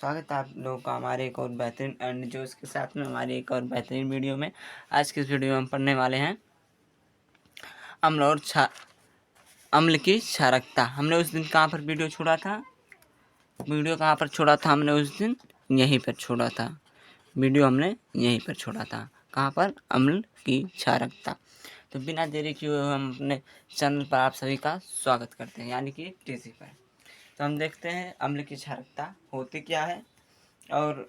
स्वागत है आप लोगों का हमारे एक और बेहतरीन एंड जो इसके साथ में हमारी एक और बेहतरीन वीडियो में। आज की इस वीडियो में हम पढ़ने वाले हैं अम्ल और अम्ल की क्षारकता। हमने उस दिन कहाँ पर वीडियो छोड़ा था? हमने उस दिन यहीं पर छोड़ा था। वीडियो हमने यहीं पर छोड़ा था। कहाँ पर? अम्ल की क्षारकता। तो बिना देरी किए हुए हम अपने चैनल पर आप सभी का स्वागत करते हैं, यानी कि टीसी पर। तो हम देखते हैं अम्ल की क्षारकता होती क्या है, और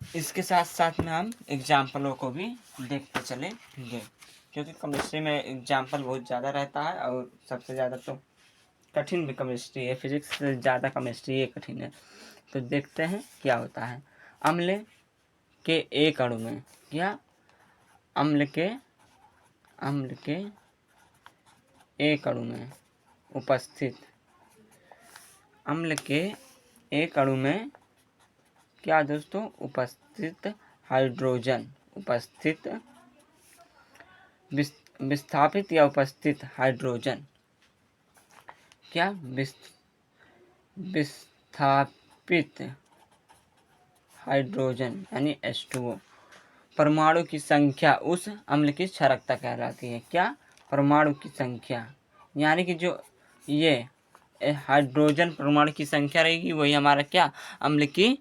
इसके साथ साथ में हम एग्जाम्पलों को भी देखते चलेंगे, क्योंकि केमिस्ट्री में एग्जाम्पल बहुत ज़्यादा रहता है और सबसे ज़्यादा तो कठिन भी केमिस्ट्री है। फिजिक्स से ज़्यादा केमिस्ट्री ये कठिन है। तो देखते हैं क्या होता है। अम्ल के एक अणु में क्या अम्ल के एक अणु में उपस्थित अम्ल के एक अणु में क्या दोस्तों उपस्थित हाइड्रोजन विस्थापित या उपस्थित हाइड्रोजन क्या विस्थापित हाइड्रोजन यानी H2O परमाणु की संख्या उस अम्ल की क्षारकता कहलाती है। क्या? परमाणु की संख्या, यानी कि जो ये हाइड्रोजन परमाणु की संख्या रहेगी वही हमारा क्या अम्ल की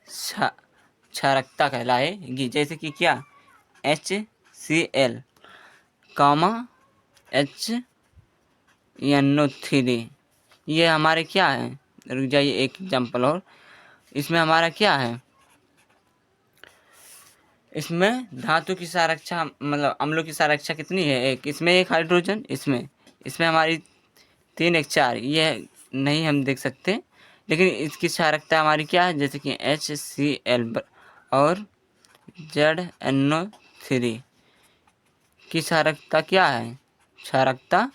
क्षारकता कहलाएगी। जैसे कि क्या HCl, HNO3 ये हमारे क्या है? रुक जाइए, एक एग्जाम्पल और। इसमें हमारा क्या है? इसमें धातु की संरक्षा मतलब अम्लों की संरक्षा कितनी है? एक। इसमें एक हाइड्रोजन, इसमें हमारी 3 1 4 ये नहीं हम देख सकते, लेकिन इसकी क्षारकता हमारी क्या है? जैसे कि HCl और ZNO3 की क्षारकता क्या है? क्षारकता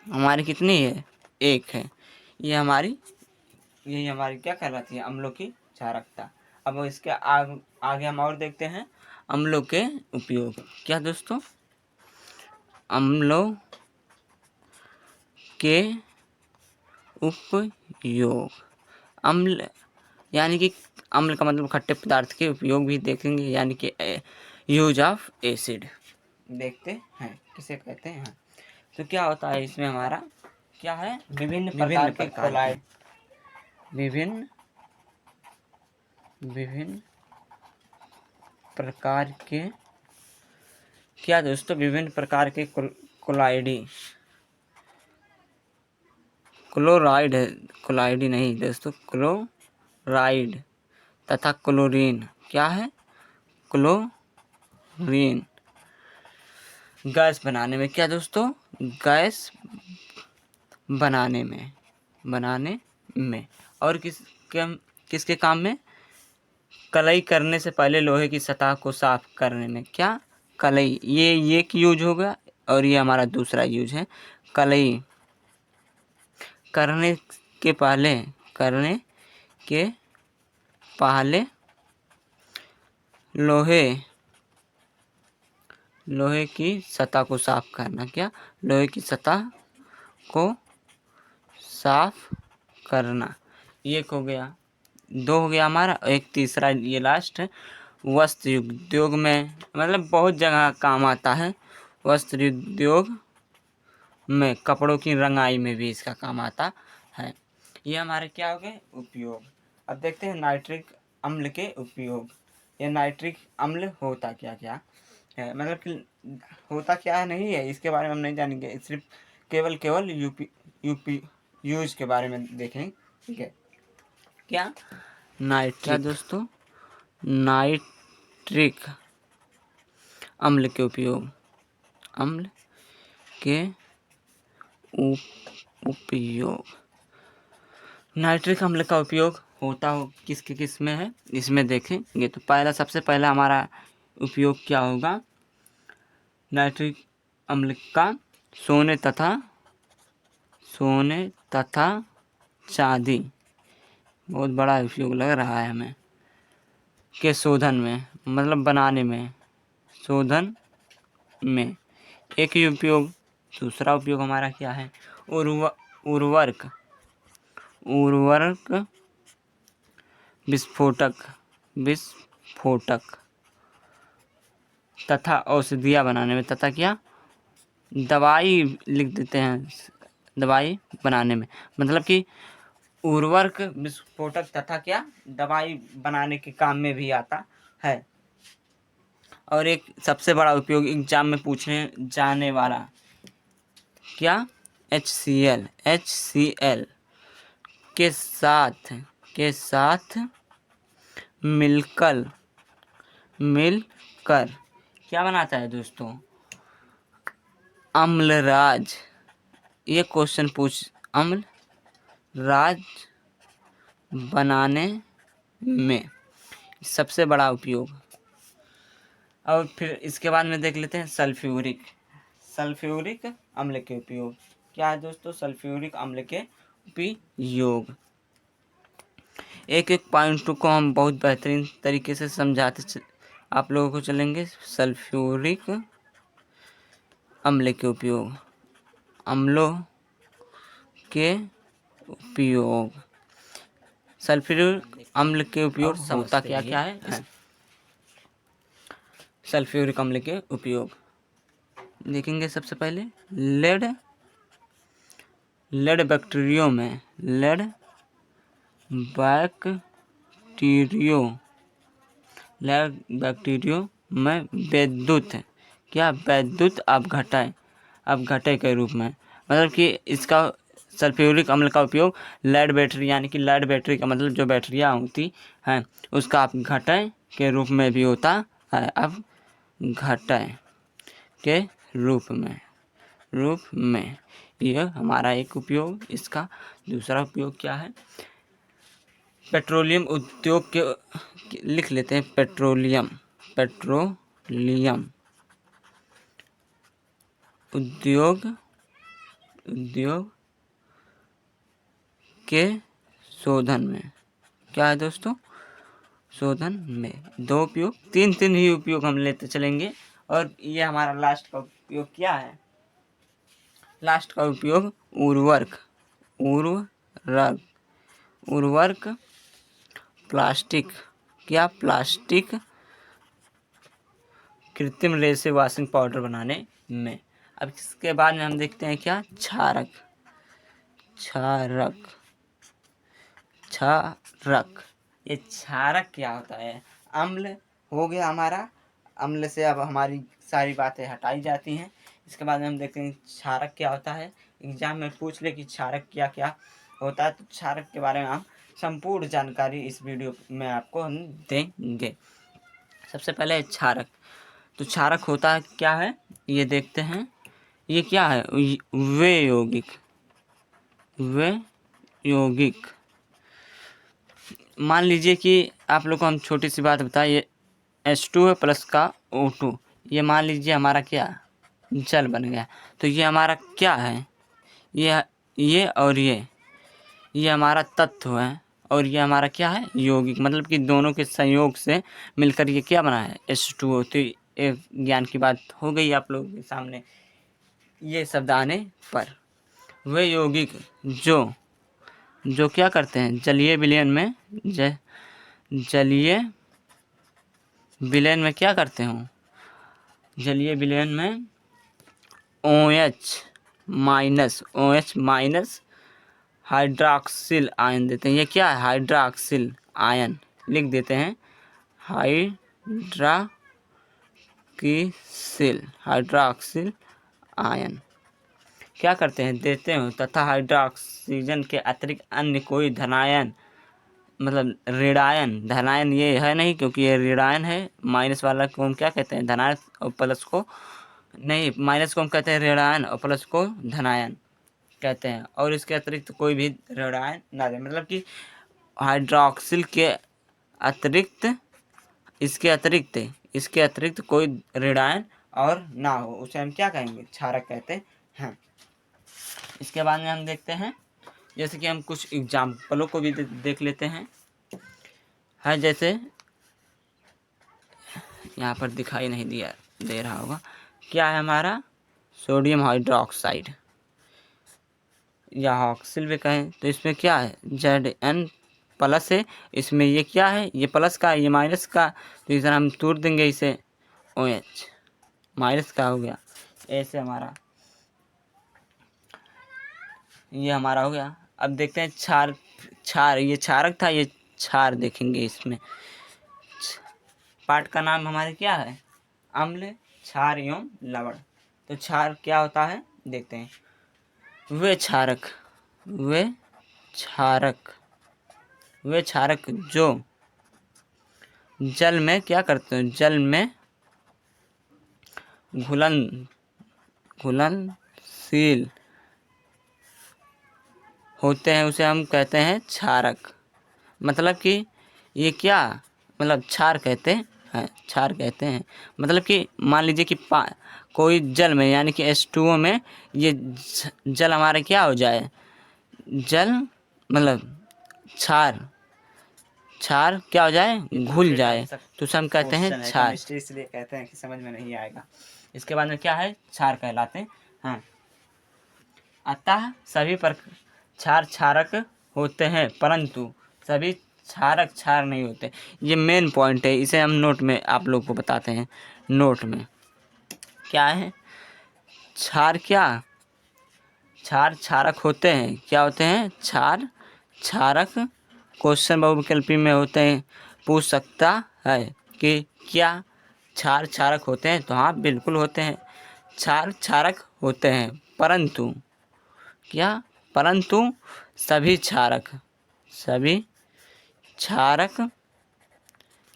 हमारी कितनी है? 1 है। यही हमारी क्या कहलाती है? अम्लों की क्षारकता। अब इसके आगे हम और देखते हैं अम्लों के उपयोग। क्या दोस्तों? अम्लों के उपयोग। अम्ल यानी कि अम्ल का मतलब खट्टे पदार्थ के उपयोग भी देखेंगे, यानी कि यूज ऑफ एसिड देखते हैं किसे कहते हैं। तो क्या होता है इसमें हमारा क्या है? विभिन्न प्रकार के क्या दोस्तों? विभिन्न प्रकार के क्लोराइड नहीं दोस्तों, क्लोराइड तथा क्लोरीन। क्या है? क्लोरीन गैस बनाने में। क्या दोस्तों? गैस बनाने में और किसके काम में? कलई करने से पहले लोहे की सतह को साफ करने में। क्या? कलई, ये एक यूज होगा और ये हमारा दूसरा यूज है। कलई करने के पहले लोहे की सतह को साफ करना। क्या? लोहे की सतह को साफ करना। एक हो गया। 2 हो गया हमारा। एक तीसरा ये लास्ट है। वस्त्र उद्योग में मतलब बहुत जगह काम आता है। वस्त्र उद्योग में कपड़ों की रंगाई में भी इसका काम आता है। ये हमारे क्या हो गए? उपयोग। अब देखते हैं नाइट्रिक अम्ल के उपयोग। ये नाइट्रिक अम्ल होता क्या क्या है, मतलब कि होता क्या है नहीं है, इसके बारे में हम नहीं जानेंगे। सिर्फ केवल यूपी यूज के बारे में देखें। ठीक है। क्या दोस्तों? नाइट्रिक अम्ल के उपयोग। नाइट्रिक अम्ल का उपयोग होता हो किस में है, इसमें देखेंगे। तो सबसे पहला हमारा उपयोग क्या होगा? नाइट्रिक अम्ल का सोने तथा चांदी, बहुत बड़ा उपयोग लग रहा है हमें, के शोधन में मतलब बनाने में, शोधन में एक ही उपयोग। दूसरा उपयोग हमारा क्या है? उर्वरक विस्फोटक तथा औषधियाँ बनाने में, तथा क्या दवाई लिख देते हैं, दवाई बनाने में, मतलब कि उर्वरक विस्फोटक तथा क्या दवाई बनाने के काम में भी आता है। और एक सबसे बड़ा उपयोग एग्जाम में पूछने जाने वाला क्या HCl के साथ मिलकर क्या बनाता है दोस्तों, अम्लराज। ये क्वेश्चन अम्लराज बनाने में सबसे बड़ा उपयोग। और फिर इसके बाद में देख लेते हैं सल्फ्यूरिक अम्ल के उपयोग। क्या है दोस्तों सल्फ्यूरिक अम्ल के उपयोग। एक एक पॉइंट को हम बहुत बेहतरीन तरीके से समझाते आप लोगों को चलेंगे। सल्फ्यूरिक अम्ल के उपयोग, अम्लों के उपयोग, सल्फ्यूरिक अम्ल के उपयोग होता क्या क्या है। सल्फ्यूरिक अम्ल के उपयोग देखेंगे। सबसे पहले लेड बैक्टीरियो में वैद्युत अपघटय के रूप में, मतलब कि इसका सल्फ्यूरिक अम्ल का उपयोग लेड बैटरी, यानी कि लेड बैटरी का मतलब जो बैटरियाँ होती हैं उसका अपघटय के रूप में भी होता है। अपघटय के रूप में यह हमारा एक उपयोग। इसका दूसरा उपयोग क्या है, पेट्रोलियम उद्योग के लिख लेते हैं। पेट्रोलियम उद्योग के शोधन में, क्या है दोस्तों शोधन में दो उपयोग, तीन ही उपयोग हम लेते चलेंगे। और ये हमारा लास्ट का उपयोग क्या है, लास्ट का उपयोग उर्वरक प्लास्टिक कृत्रिम रेसे वॉशिंग पाउडर बनाने में। अब इसके बाद में हम देखते हैं क्या क्षारक। ये क्षारक क्या होता है, अम्ल हो गया हमारा, अम्ल से अब हमारी सारी बातें हटाई जाती हैं। इसके बाद में हम देखते हैं क्षारक क्या होता है। एग्जाम में पूछ ले कि क्षारक क्या क्या होता है, तो क्षारक के बारे में हम संपूर्ण जानकारी इस वीडियो में आपको हम देंगे। सबसे पहले क्षारक, तो क्षारक होता क्या है ये देखते हैं। ये क्या है, वे यौगिक। मान लीजिए कि आप लोग को हम छोटी सी बात बताएं, ये H2 है प्लस का O2, ये मान लीजिए हमारा क्या जल बन गया। तो ये हमारा क्या है, ये और ये हमारा तत्व है, और ये हमारा क्या है यौगिक, मतलब कि दोनों के संयोग से मिलकर ये क्या बना है H2O। तो एक ज्ञान की बात हो गई आप लोगों के सामने ये शब्द आने पर। वे यौगिक जो क्या करते हैं, जलीय विलयन में क्या करते हो, जलीय विलयन में OH माइनस हाइड्रॉक्सिल आयन देते हैं। ये क्या है, हाइड्रॉक्सिल आयन लिख देते हैं, हाइड्रॉक्सिल आयन क्या करते हैं, देते हो, तथा हाइड्रोक्सीजन के अतिरिक्त अन्य कोई धनायन, मतलब धनायन ये है नहीं, क्योंकि ये ऋणायन है। माइनस वाला को हम क्या कहते हैं धनायन, और प्लस को नहीं, माइनस को हम कहते हैं ऋणायन और प्लस को धनायन कहते हैं। और इसके अतिरिक्त कोई भी ऋणायन ना दे, मतलब कि हाइड्रोक्सिल के अतिरिक्त इसके अतिरिक्त कोई ऋणायन और ना हो, उसे हम क्या कहेंगे क्षारक कहते हैं। इसके बाद में हम देखते हैं, जैसे कि हम कुछ एग्जाम्पलों को भी देख लेते हैं। है जैसे यहाँ पर दिखाई नहीं दे रहा होगा, क्या है हमारा सोडियम हाइड्रोक्साइड। या ऑक्सिल भी कहें, तो इसमें क्या है Zn प्लस है, इसमें ये क्या है, ये प्लस का, ये माइनस का, तो इधर हम तोड़ देंगे इसे, OH माइनस का हो गया। ऐसे हमारा ये हमारा हो गया। अब देखते हैं क्षार, क्षार ये क्षारक था, ये क्षार देखेंगे। इसमें पाठ का नाम हमारे क्या है, अम्ल, क्षार एवं लवण। तो क्षार क्या होता है देखते हैं। वे क्षारक, वे क्षारक, वे क्षारक जो जल में क्या करते हैं, जल में घुलनशील होते हैं, उसे हम कहते हैं क्षारक। मतलब कि ये क्या, मतलब क्षार कहते हैं, क्षार कहते हैं। मतलब कि मान लीजिए कि कोई जल में यानी कि H2O में ये जल हमारा क्या हो जाए, जल मतलब क्षार, क्षार क्या हो जाए, घुल जाए, तो उसे हम कहते हैं क्षार। इसलिए कहते हैं कि समझ में नहीं आएगा। इसके बाद में क्या है, क्षार कहलाते हैं। अतः सभी क्षार क्षारक होते हैं, परंतु सभी क्षारक क्षार नहीं होते। ये मेन पॉइंट है, इसे हम नोट में आप लोग को बताते हैं। नोट में क्या है, क्षार क्या, क्षार क्षारक होते हैं, क्या होते हैं, क्षार क्षारक। क्वेश्चन बहुविकल्पी में होते हैं, पूछ सकता है कि क्या क्षार क्षारक होते हैं, तो हाँ बिल्कुल होते हैं, क्षार क्षारक होते हैं, परंतु क्या, परंतु सभी क्षारक, सभी क्षारक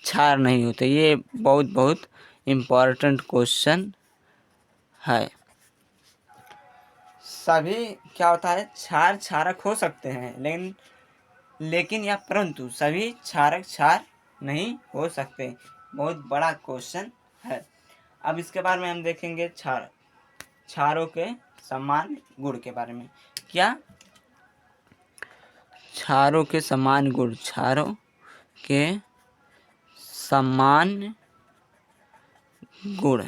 क्षार नहीं होते। ये बहुत बहुत इम्पोर्टेंट क्वेश्चन है। सभी क्या होता है, क्षार क्षारक हो सकते हैं, लेकिन या परंतु सभी क्षारक क्षार नहीं हो सकते। बहुत बड़ा क्वेश्चन है। अब इसके बारे में हम देखेंगे क्षारों के समान गुण के बारे में। क्या, क्षारों के समान गुण, क्षारों के समान गुण,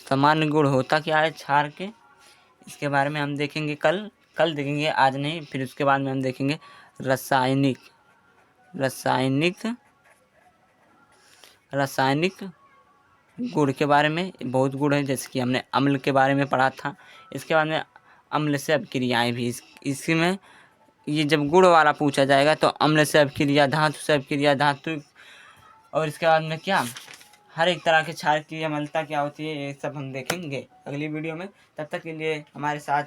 समान गुण होता क्या है क्षार के, इसके बारे में हम देखेंगे कल देखेंगे, आज नहीं। फिर उसके बाद में हम देखेंगे रासायनिक गुण के बारे में। बहुत गुण है, जैसे कि हमने अम्ल के बारे में पढ़ा था। इसके बाद में अम्ल से अभिक्रियाएँ भी, इसी में ये जब गुण वाला पूछा जाएगा तो अम्ल से अभिक्रिया, धातु से अभिक्रिया, धातु, और इसके बाद में क्या, हर एक तरह के क्षार की अम्लता क्या होती है, ये सब हम देखेंगे अगली वीडियो में। तब तक के लिए हमारे साथ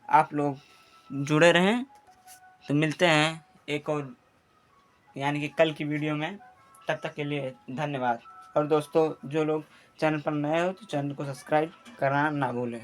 आप लोग जुड़े रहें। तो मिलते हैं एक और यानी कि कल की वीडियो में। तब तक के लिए धन्यवाद। और दोस्तों जो लोग चैनल पर नए हो तो चैनल को सब्सक्राइब करना ना भूलें।